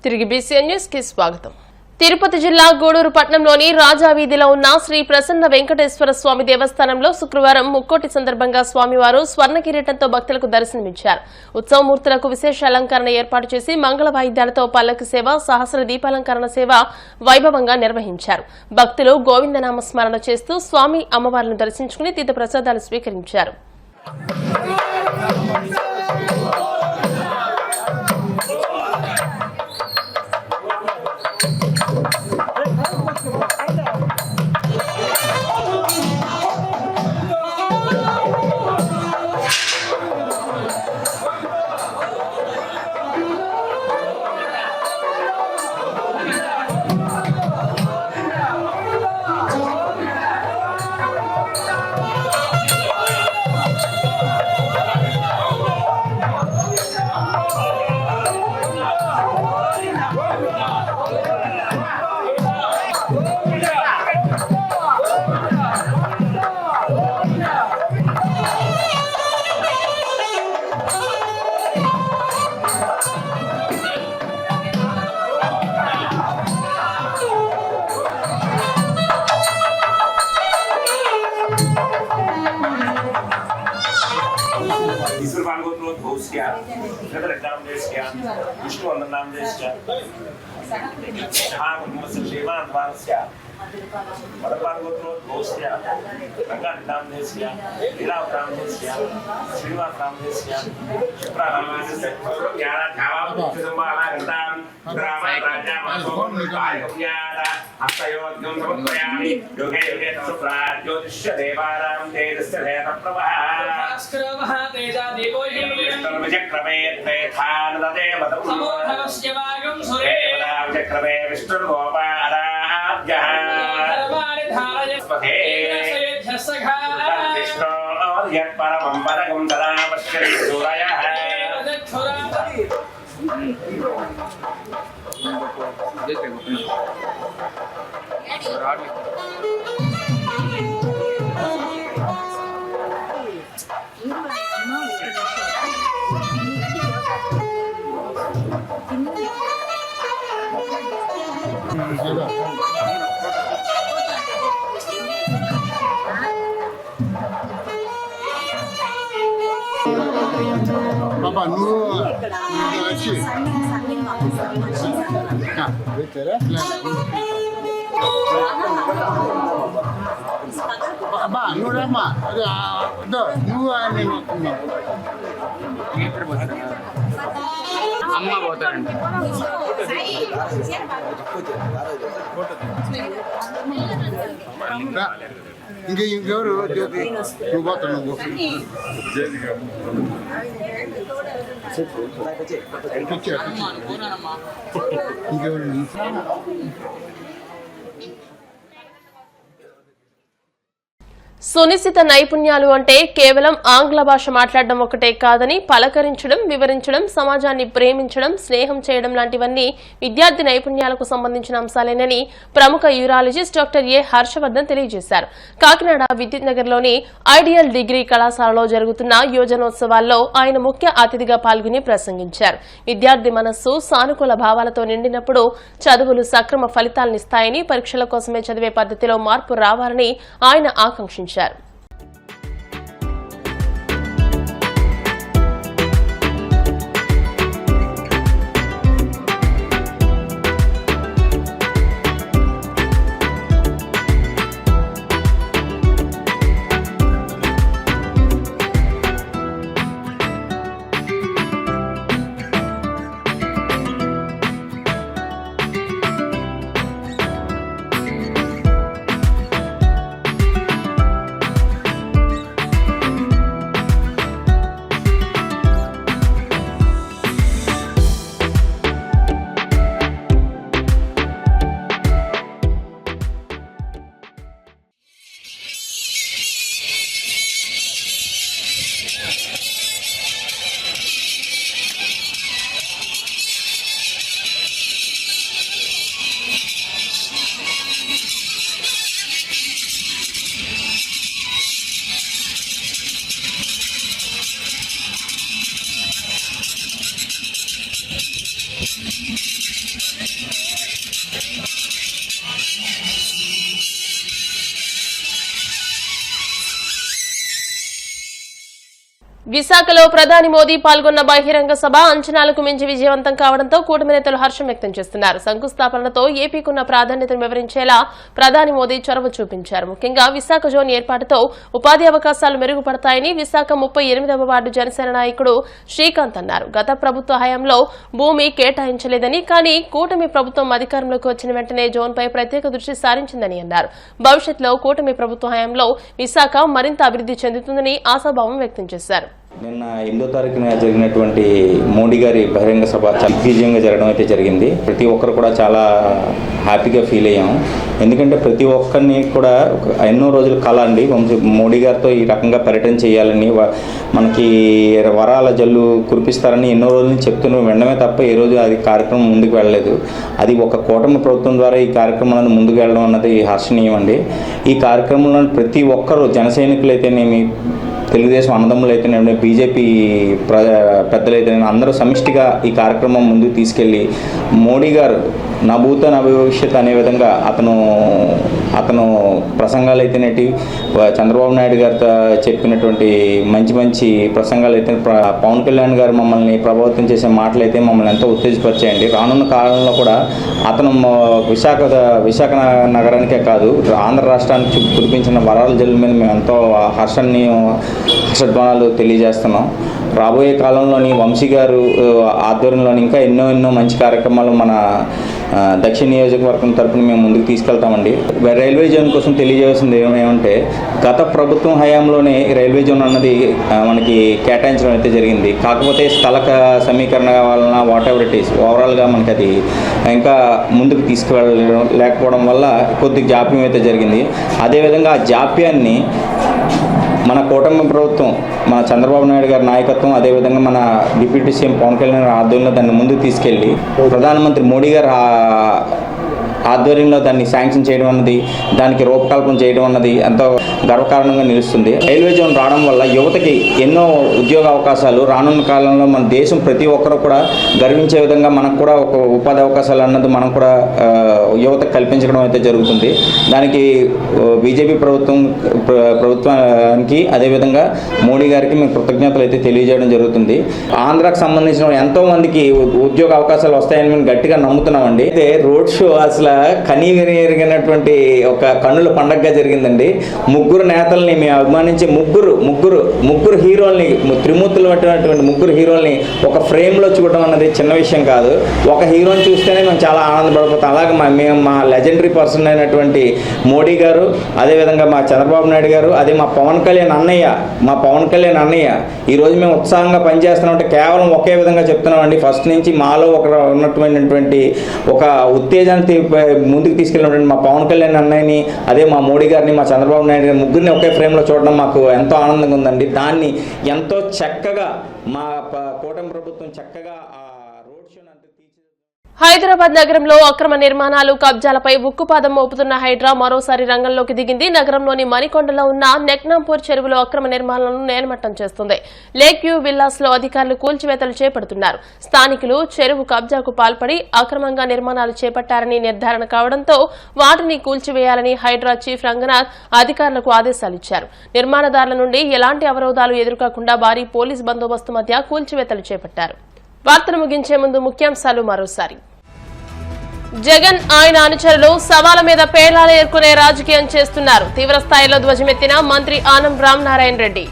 తిరిగి BCN news కి స్వాగతం. తిరుపతి జిల్లా గూడూరు పట్టణంలోని రాజా వీధిలో ఉన్న శ్రీ ప్రసన్న వెంకటేశ్వర స్వామి దేవస్థానంలో శుక్రవారం ముక్కోటి సందర్భంగా స్వామివారు స్వర్ణ కిరీటంతో భక్తులకు దర్శనమిచ్చారు. ఉత్సవమూర్తులకు విశేష అలంకరణ ఏర్పాటు చేసి మంగళ వాయిద్యాలతో పల్లకి సేవ, సహస్ర దీపాలంకరణ సేవ వైభవంగా నిర్వహించారు. భక్తులు గోవిందనామ స్మరణ చేస్తూ స్వామి అమ్మవార్లను దర్శించుకుని తీర్థ ప్రసాదాలు స్వీకరించారు. विष्णु नाम Papa, nu ce? Ba, nu rama. Da, nu ane nu. అమ్మ పోతారండి. ఇంకా ఇంకెవరు నువ్వు పోతా నువ్వు ఇంకెవరు సునిశ్చిత నైపుణ్యాలు అంటే కేవలం ఆంగ్ల భాష మాట్లాడడం ఒకటే కాదని పలకరించడం, వివరించడం, సమాజాన్ని ప్రేమించడం, స్నేహం చేయడం లాంటివన్నీ విద్యార్థి నైపుణ్యాలకు సంబంధించిన అంశాలేనని ప్రముఖ యూరాలజిస్ట్ డాక్టర్ ఏ హర్షవర్ధన్ తెలియజేశారు. కాకినాడ విద్యుత్ నగర్లోని ఐడియల్ డిగ్రీ కళాశాలలో జరుగుతున్న యువజనోత్సవాల్లో ఆయన ముఖ్య అతిథిగా పాల్గొని ప్రసంగించారు. విద్యార్థి మనస్సు సానుకూల భావాలతో నిండినప్పుడు చదువులు సక్రమ ఫలితాలనిస్తాయని, పరీక్షల కోసమే చదివే పద్ధతిలో మార్పు రావాలని ఆయన ఆకాంక్షించారు. విశాఖలో ప్రధాని మోదీ పాల్గొన్న బహిరంగ సభ అంచనాలకు మించి విజయవంతం కావడంతో కూటమి నేతలు హర్షం వ్యక్తం చేస్తున్నారు. శంకుస్థాపనలతో ఏపీకున్న ప్రాధాన్యతను వివరించేలా ప్రధాని మోదీ చొరవ చూపించారు. ముఖ్యంగా విశాఖ జోన్ ఏర్పాటుతో ఉపాధి అవకాశాలు మెరుగుపడతాయని విశాఖ 38వ వార్డు జనసేన నాయకుడు శ్రీకాంత్ అన్నారు. గత ప్రభుత్వ హయాంలో భూమి కేటాయించలేదని, కానీ కూటమి ప్రభుత్వం అధికారంలోకి వచ్చిన వెంటనే జోన్పై ప్రత్యేక దృష్టి సారించిందని అన్నారు. భవిష్యత్తులో కూటమి ప్రభుత్వ హయాంలో విశాఖ మరింత అభివృద్ధి చెందుతుందని ఆశాభావం వ్యక్తం చేశారు. నిన్న 8వ తారీఖున జరిగినటువంటి మోడీ గారి బహిరంగ సభ చాలా దిగ్విజయంగా జరగడం అయితే జరిగింది. ప్రతి ఒక్కరు కూడా చాలా హ్యాపీగా ఫీల్ అయ్యాము. ఎందుకంటే ప్రతి ఒక్కరిని కూడా ఎన్నో రోజులు కల అండి మోడీ గారితో ఈ రకంగా పర్యటన చేయాలని, మనకి వరాల జల్లు కురిపిస్తారని ఎన్నో రోజుల నుంచి చెప్తూనే వినడమే తప్ప ఏ రోజు అది కార్యక్రమం ముందుకు వెళ్ళలేదు. అది ఒక కూటమి ప్రభుత్వం ద్వారా ఈ కార్యక్రమాలను ముందుకు వెళ్ళడం అన్నది హర్షణీయం అండి. ఈ కార్యక్రమంలో ప్రతి ఒక్కరు జన సైనికులైతేనేమి, తెలుగుదేశం అన్నదమ్ములు అయితేనే, బీజేపీ పెద్దలైతేనే అందరూ సమిష్టిగా ఈ కార్యక్రమం ముందుకు తీసుకెళ్ళి మోడీ గారు నా భూత నా భవిష్యత్ అనే విధంగా అతను ప్రసంగాలు అయితేనేటి, చంద్రబాబు నాయుడు గారితో చెప్పినటువంటి మంచి మంచి ప్రసంగాలు అయితే, పవన్ కళ్యాణ్ గారు మమ్మల్ని ప్రభావితం చేసే మాటలు అయితే మమ్మల్ని ఎంతో ఉత్తేజపరిచాయండి. రానున్న కాలంలో కూడా అతను విశాఖ నగరానికే కాదు ఆంధ్ర రాష్ట్రానికి కురిపించిన వరాల జల్లు మీద మేము ఎంతో హర్షధ్వానాలు తెలియజేస్తున్నాం. రాబోయే కాలంలోని వంశీ గారు ఆధ్వర్యంలోని ఇంకా ఎన్నో మంచి కార్యక్రమాలు మన దక్షిణ నియోజకవర్గం తరఫున మేము ముందుకు తీసుకెళ్తామండి. రైల్వే జోన్ కోసం తెలియజేయాల్సింది ఏమంటే, గత ప్రభుత్వం హయాంలోనే రైల్వే జోన్ అన్నది మనకి కేటాయించడం అయితే జరిగింది. కాకపోతే స్థల సమీకరణ వలన వాట్ ఎవర్ ఇట్ ఈస్ ఓవరాల్గా మనకి అది ఇంకా ముందుకు తీసుకువెళ్ళలేకపోవడం వల్ల కొద్దిగా జాప్యం అయితే జరిగింది. అదేవిధంగా ఆ జాప్యాన్ని మన కూటమి ప్రభుత్వం, మన చంద్రబాబు నాయుడు గారి నాయకత్వం, అదేవిధంగా మన డిప్యూటీ సీఎం పవన్ కళ్యాణ్ ఆధ్వర్యంలో దాన్ని ముందుకు తీసుకెళ్ళి ప్రధానమంత్రి మోడీ గారు ఆధ్వర్యంలో దాన్ని శాంక్షన్ చేయడం అన్నది, దానికి రూపకల్పన చేయడం అన్నది ఎంతో గర్వకారణంగా నిలుస్తుంది. రైల్వే జోన్ రావడం వల్ల యువతకి ఎన్నో ఉద్యోగ అవకాశాలు, రానున్న కాలంలో మన దేశం ప్రతి ఒక్కరు కూడా గర్వించే విధంగా మనకు కూడా ఒక ఉపాధి అవకాశాలు అన్నది మనం కూడా యువతకు కల్పించడం అయితే జరుగుతుంది. దానికి బీజేపీ ప్రభుత్వానికి అదేవిధంగా మోడీ గారికి మేము కృతజ్ఞతలు అయితే తెలియజేయడం జరుగుతుంది. ఆంధ్రాకు సంబంధించిన ఎంతోమందికి ఉద్యోగ అవకాశాలు వస్తాయని మేము గట్టిగా నమ్ముతున్నామండి. అయితే రోడ్ షో అసలు కనీరిగినటువంటి ఒక కన్నుల పండగగా జరిగిందండి. ముగ్గురు నేతల్ని మేము అభిమానించే ముగ్గురు హీరోల్ని, త్రిమూర్తులు పట్టినటువంటి ముగ్గురు హీరోల్ని ఒక ఫ్రేమ్లో చూడడం అన్నది చిన్న విషయం కాదు. ఒక హీరోని చూస్తేనే మేము చాలా ఆనందపడిపోతాం. అలాగే మేము మా లెజెండరీ పర్సన్ అయినటువంటి మోడీ గారు, అదేవిధంగా మా చంద్రబాబు నాయుడు గారు, అదే మా పవన్ కళ్యాణ్ అన్నయ్య ఈరోజు మేము ఉత్సాహంగా పనిచేస్తున్నామంటే కేవలం ఒకే విధంగా చెప్తున్నామండి. ఫస్ట్ నుంచి మాలో ఉన్నటువంటి ఒక ఉత్తేజాన్ని ముందుకు తీసుకెళ్ళినటువంటి మా పవన్ కళ్యాణ్ అన్నయ్యని, అదే మా మోడీ గారిని, మా చంద్రబాబు నాయుడు గారిని ముగ్గురిని ఒకే ఫ్రేమ్లో చూడడం మాకు ఎంతో ఆనందంగా ఉందండి. దాన్ని ఎంతో చక్కగా మా కూటమి ప్రభుత్వం చక్కగా రోడ్ షోని అంతా హైదరాబాద్ నగరంలో అక్రమ నిర్మాణాలు, కబ్జాలపై ఉక్కుపాదం మోపుతున్న హైడ్రా మరోసారి రంగంలోకి దిగింది. నగరంలోని మణికొండలో ఉన్న నెక్నాంపూర్ చెరువులో అక్రమ నిర్మాణాలను నేలమట్టం చేస్తుంది. లేక్ వ్యూ విల్లాస్ లో అధికారులు కూల్చివేతలు చేపడుతున్నారు. స్థానికులు చెరువు కబ్జాకు పాల్పడి అక్రమంగా నిర్మాణాలు చేపట్టారని నిర్ధారణ కావడంతో వాటిని కూల్చివేయాలని హైడ్రా చీఫ్ రంగనాథ్ అధికారులకు ఆదేశాలిచ్చారు. నిర్మాణదారుల నుండి ఎలాంటి అవరోధాలు ఎదురుకాకుండా భారీ పోలీస్ బందోబస్తు మధ్య కూల్చివేతలు చేపట్టారు. వార్తలు ముగించే ముందు ముఖ్యాంశాలు మరోసారి. జగన్, ఆయన అనుచరులు సవాల మీద పేలాలు ఏర్కొనే రాజకీయం చేస్తున్నారు. తీవ్రస్థాయిలో ధ్వజమెత్తిన మంత్రి ఆనం రామనారాయణ రెడ్డి.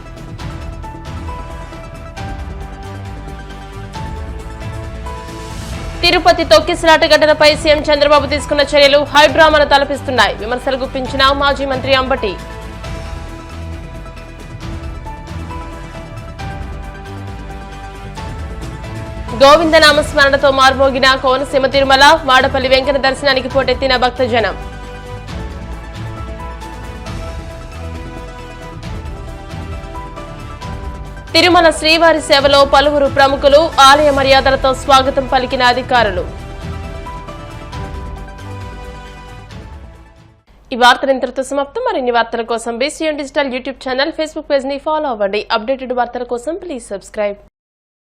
తిరుపతి తొక్కిసలాట ఘటనపై సీఎం చంద్రబాబు తీసుకున్న చర్యలు హైడ్రామాను తలపిస్తున్నాయి. విమర్శలు గుప్పించిన మాజీ మంత్రి అంబటి. గోవిందనామ స్మరణతో మార్మోగిన కోనసీమ తిరుమల, వాడపల్లి వెంకన్న దర్శనానికి పోటెత్తిన భక్తజనం. తిరుమల శ్రీవారి సేవలో పలువురు ప్రముఖులు, ఆలయ మర్యాదలతో స్వాగతం పలికిన అధికారులు. ఈ వార్తలు ఇంతటితో సమాప్తం. మరిన్ని వార్తల కోసం BCN digital YouTube channel, Facebook page ని ఫాలో అవ్వండి. అప్డేటెడ్ వార్తల కోసం ప్లీజ్ సబ్స్క్రైబ్.